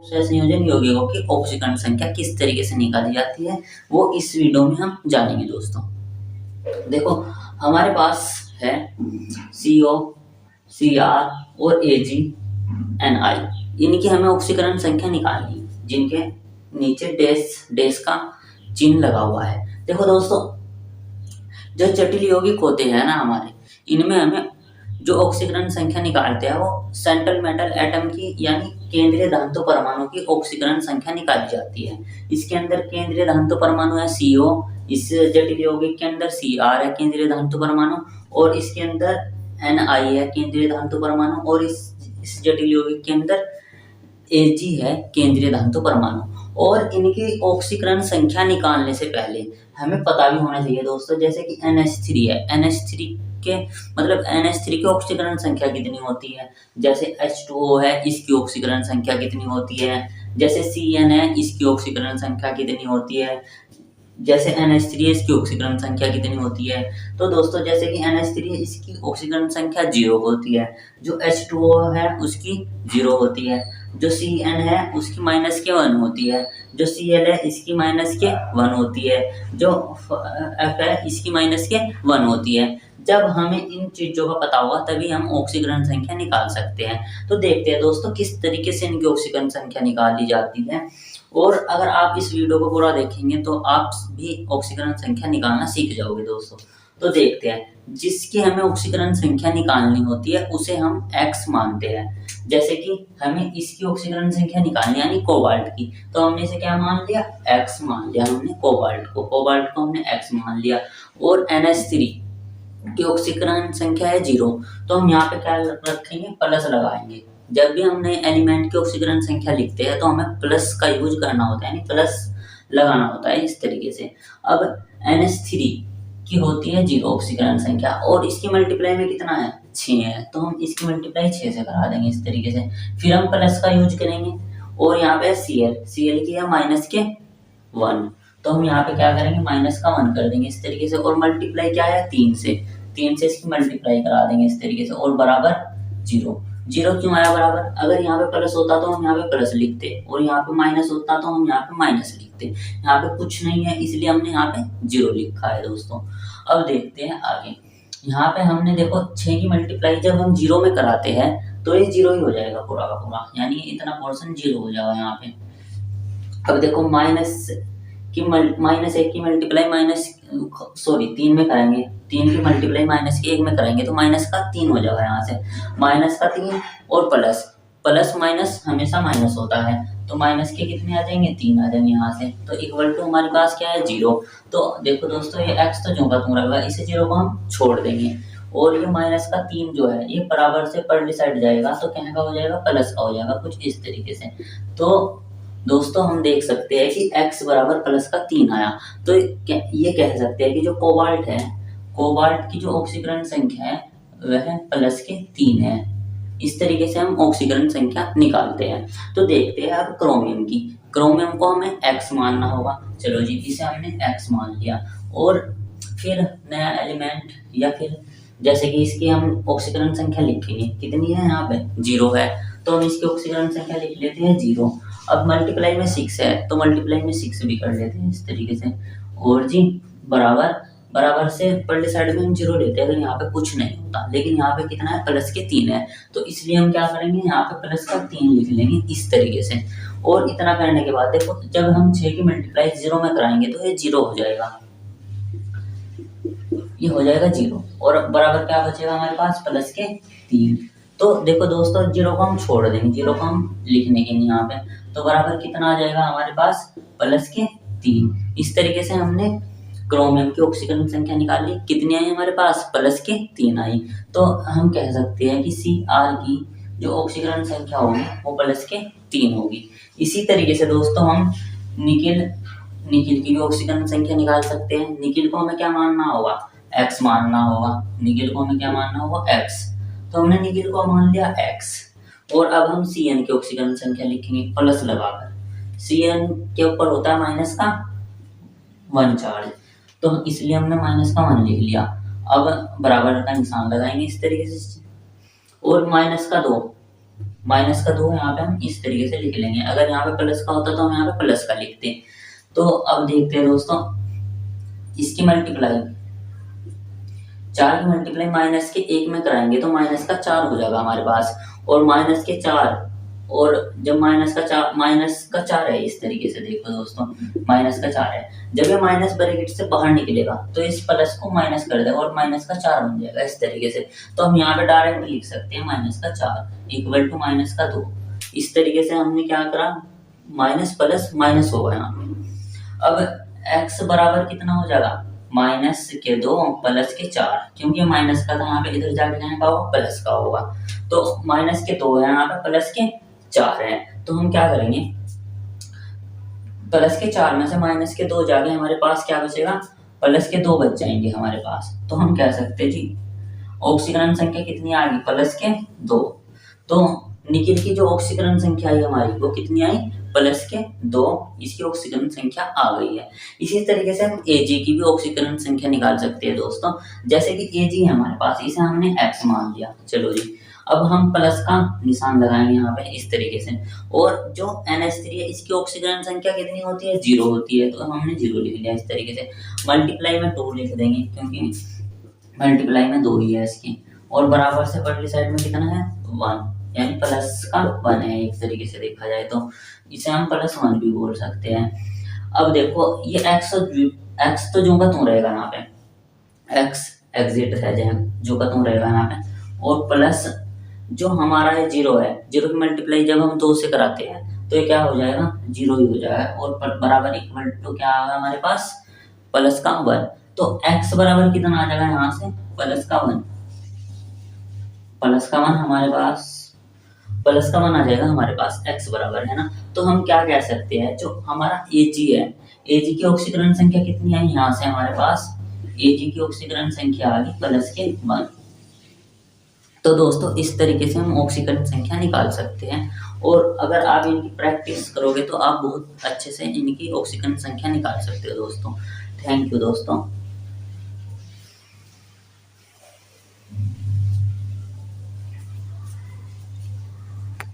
संयोजन यौगिकों की ऑक्सीकरण संख्या किस तरीके से निकाली जाती है वो इस वीडियो में हम जानेंगे दोस्तों। देखो हमारे पास है CO, Cr और Ag, Ni। इनकी हमें ऑक्सीकरण संख्या निकालनी है जिनके नीचे डैश डैश का चिन्ह लगा हुआ है। देखो दोस्तों जो जटिल यौगिक होते हैं ना हमारे, इनमें हमें जो ऑक्सीकरण संख्या निकालते हैं वो सेंट्रल मेटल एटम की यानी केंद्रीय धातु परमाणु की ऑक्सीकरण संख्या निकाली जाती है। इसके अंदर केंद्रीय धातु परमाणु है CO, इस जटिल यौगिक के अंदर Cr है केंद्रीय धातु परमाणु, और इसके अंदर Ni है केंद्रीय धातु परमाणु, और इस जटिल यौगिक के अंदर Ag है केंद्रीय धातु परमाणु। और इनकी ऑक्सीकरण संख्या निकालने से पहले हमें पता भी होना चाहिए दोस्तों, जैसे कि NH3 है, NH3 के मतलब NH3 की ऑक्सीकरण संख्या कितनी होती है, जैसे H2O है इसकी ऑक्सीकरण संख्या कितनी होती है, जैसे CN है इसकी ऑक्सीकरण संख्या कितनी होती है, जैसे NH3 इसकी ऑक्सीकरण संख्या कितनी होती है। तो दोस्तों जैसे कि NH3 इसकी ऑक्सीकरण संख्या 0 होती है, जो H2O है उसकी 0 होती है, जो CN है उसकी -1 होती है, जो Cl है इसकी -1 होती है, जो F है इसकी -1 होती है। जब हमें इन चीजों का पता होगा तभी हम ऑक्सीकरण संख्या निकाल सकते हैं। तो देखते हैं दोस्तों किस तरीके से इनकी ऑक्सीकरण संख्या निकाली जाती है, और अगर आप इस वीडियो को पूरा देखेंगे तो आप भी ऑक्सीकरण संख्या निकालना सीख जाओगे दोस्तों। तो देखते हैं, जिसकी हमें ऑक्सीकरण संख्या निकालनी होती है उसे हम x मानते हैं। जैसे कि हमें इसकी ऑक्सीकरण संख्या निकालनी यानी कोबाल्ट की, तो हमने इसे क्या मान लिया, x मान लिया हमने कोबाल्ट को हमने x मान लिया। और NH3 की ऑक्सीकरण संख्या है 0, तो हम यहाँ पे क्या रखेंगे, प्लस लगाएंगे। जब भी हमने एलिमेंट की ऑक्सीकरण संख्या लिखते हैं तो हमें प्लस का यूज करना होता है, यानी प्लस लगाना होता है इस तरीके से। अब NH3 की होती है 0 ऑक्सीकरण संख्या, और इसकी मल्टीप्लाई में कितना है, 6 है, तो हम इसकी मल्टीप्लाई 6 से करा देंगे इस तरीके से। फिर हम प्लस का यूज करेंगे, और यहाँ पे Cl की है -1, तो हम यहाँ पे क्या करेंगे, -1 कर देंगे इस तरीके से, और मल्टीप्लाई क्या है 3 से इसकी मल्टीप्लाई करा देंगे इस तरीके से, और बराबर 0 क्यों आया बराबर, अगर यहाँ पे प्लस होता तो हम यहाँ पे प्लस लिखते, और यहाँ पे माइनस होता तो हम यहाँ पे माइनस लिखते। यहाँ पे कुछ नहीं है इसलिए हमने यहाँ पे 0 लिखा है दोस्तों। अब देखते हैं आगे, यहाँ पे हमने देखो 6 की मल्टीप्लाई जब हम 0 में कराते हैं तो ये 0 ही हो जाएगा पूरा का पूरा, यानी इतना पोर्शन 0 हो जाएगा यहाँ पे। अब देखो -1 की मल्टीप्लाई 3 में करेंगे, 3 की मल्टीप्लाई -1 में करेंगे तो -3 हो जाएगा यहाँ से, -3 और प्लस माइनस हमेशा माइनस होता है, तो माइनस के कितने आ जाएंगे, 3 आ जाएंगे यहाँ से, तो इक्वल टू हमारे पास क्या है 0। तो देखो दोस्तों ये x तो जो का त्यों रहेगा, इसे 0 को हम छोड़ देंगे, और ये -3 जो है ये बराबर से पर साइड जाएगा, तो कहने का हो जाएगा प्लस का हो जाएगा कुछ इस तरीके से। तो दोस्तों हम देख सकते हैं कि x बराबर +3 आया, तो ये कह सकते हैं कि जो कोबाल्ट है, कोबाल्ट की जो ऑक्सीकरण संख्या है वह +3 है। इस तरीके से हम ऑक्सीकरण संख्या निकालते हैं। तो देखते हैं अब क्रोमियम की, क्रोमियम को हमें x मानना होगा। चलो जी इसे हमने x मान लिया, और फिर नया एलिमेंट या फिर जैसे कि इसकी हम ऑक्सीकरण संख्या लिखेंगे, कितनी है यहाँ पे 0 है, तो हम इसकी ऑक्सीकरण संख्या लिख लेते हैं 0। अब मल्टीप्लाई में 6 है तो मल्टीप्लाई में 6 भी कर लेते हैं इस तरीके से, और जी बराबर से पहले साइड में हम 0 लेते हैं, अगर यहाँ पे कुछ नहीं होता, लेकिन यहाँ पे कितना है +3 है, तो इसलिए हम क्या करेंगे, यहाँ पे +3 लिख लेंगे इस तरीके से। और इतना करने के बाद देखो जब हम 6 की मल्टीप्लाई 0 में कराएंगे तो ये 0 हो जाएगा, ये हो जाएगा 0, और बराबर क्या बचेगा हमारे पास +3। तो देखो दोस्तों 0 को हम छोड़ देंगे, 0 को हम लिखने के नहीं यहाँ पे, तो बराबर कितना आ जाएगा हमारे पास +3। इस तरीके से हमने क्रोमियम की ऑक्सीकरण संख्या निकाल ली, कितनी आई हमारे पास +3 आई। तो हम कह सकते हैं कि Cr की जो ऑक्सीकरण संख्या होगी वो +3 होगी। इसी तरीके से दोस्तों हम निकिल की भी ऑक्सीकरण संख्या निकाल सकते हैं। निकिल को हमें क्या मानना होगा, x मानना होगा, निकिल को हमें क्या मानना होगा x, तो हमने निकिल को मान लिया x। और अब हम Cn की ऑक्सीकरण संख्या लिखेंगे प्लस लगाकर, Cn के ऊपर होता है -1 चार्ज, तो इसलिए हमने -1 लिख लिया। अब बराबर का निशान लगाएंगे इस तरीके से, और -2 माइनस का 2 यहाँ पे हम इस तरीके से लिख लेंगे। अगर यहाँ पे प्लस का होता तो हम यहाँ पे प्लस का लिखते। तो अब देखते हैं दोस्तों, इसकी मल्टीप्लाई 4 की मल्टीप्लाई माइनस के 1 में कराएंगे तो माइनस का 4 हो जाएगा हमारे पास। और माइनस के 4, और जब माइनस का 4 है, इस तरीके से देखो दोस्तों, माइनस का 4 है, जब ये माइनस ब्रैकेट से बाहर निकलेगा तो इस प्लस को माइनस कर देगा और माइनस का 4 बन जाएगा इस तरीके से। तो हम यहाँ पे डायरेक्ट लिख सकते हैं माइनस का 4 इक्वल टू माइनस का 2। इस तरीके से हमने क्या करा, माइनस प्लस माइनस होगा यहाँ पे। अब x बराबर कितना हो जाएगा, माइनस के 2 प्लस के 4, क्योंकि माइनस का था यहाँ पे, इधर जाके क्या होगा, प्लस का होगा। तो माइनस के 2 है यहाँ पे, प्लस के 4 है, तो हम क्या करेंगे, प्लस के 4 में से माइनस के 2 जाके हमारे पास क्या बचेगा, प्लस के 2 बच जाएंगे हमारे पास। तो हम कह सकते हैं जी ऑक्सीकरण संख्या कितनी आ गई, प्लस के 2। तो निकिल की जो ऑक्सीकरण संख्या आई हमारी वो कितनी आई, प्लस के 2, इसकी ऑक्सीकरण संख्या आ गई है। इसी तरीके से हम Ag की भी ऑक्सीकरण संख्या निकाल सकते हैं दोस्तों। जैसे कि Ag है हमारे पास, इसे हमने x मान लिया, चलो जी, अब हम प्लस का निशान लगाएंगे यहाँ पे इस तरीके से। और जो NH3 है इसकी ऑक्सीकरण संख्या कितनी होती है, 0 होती है, तो हमने 0 लिख लिया इस तरीके से। मल्टीप्लाई में 2 लिख देंगे क्योंकि मल्टीप्लाई में 2 ही है इसकी, और बराबर से पहली साइड में कितना है, 1, यानी प्लस का 1 है एक तरीके से देखा जाए तो। इसे हम +1 भी बोल सकते हैं। अब देखो ये x तो जो का त्यों रहेगा यहाँ पे, x एग्जिट है जो का त्यों रहेगा यहाँ पे, और प्लस जो हमारा है 0 है, 0 की मल्टीप्लाई जब हम 2 से कराते हैं तो ये क्या हो जाएगा, 0 ही हो जाएगा, और बराबर इक्वल टू क्या आएगा हमारे पास, प्लस का 1। तो x बराबर कितना आ जाएगा यहाँ से, प्लस का 1, प्लस का 1 हमारे पास, प्लस का 1 आ जाएगा हमारे पास, x बराबर है ना। तो हम क्या कह सकते हैं, जो हमारा Ag है, Ag की ऑक्सीकरण संख्या कितनी आई, यहाँ से हमारे पास Ag की ऑक्सीकरण संख्या आ गई प्लस के 1। तो दोस्तों इस तरीके से हम ऑक्सीकरण संख्या निकाल सकते हैं, और अगर आप इनकी प्रैक्टिस करोगे तो आप बहुत अच्छे से इनकी ऑक्सीकरण संख्या निकाल सकते हो दोस्तों। थैंक यू दोस्तों।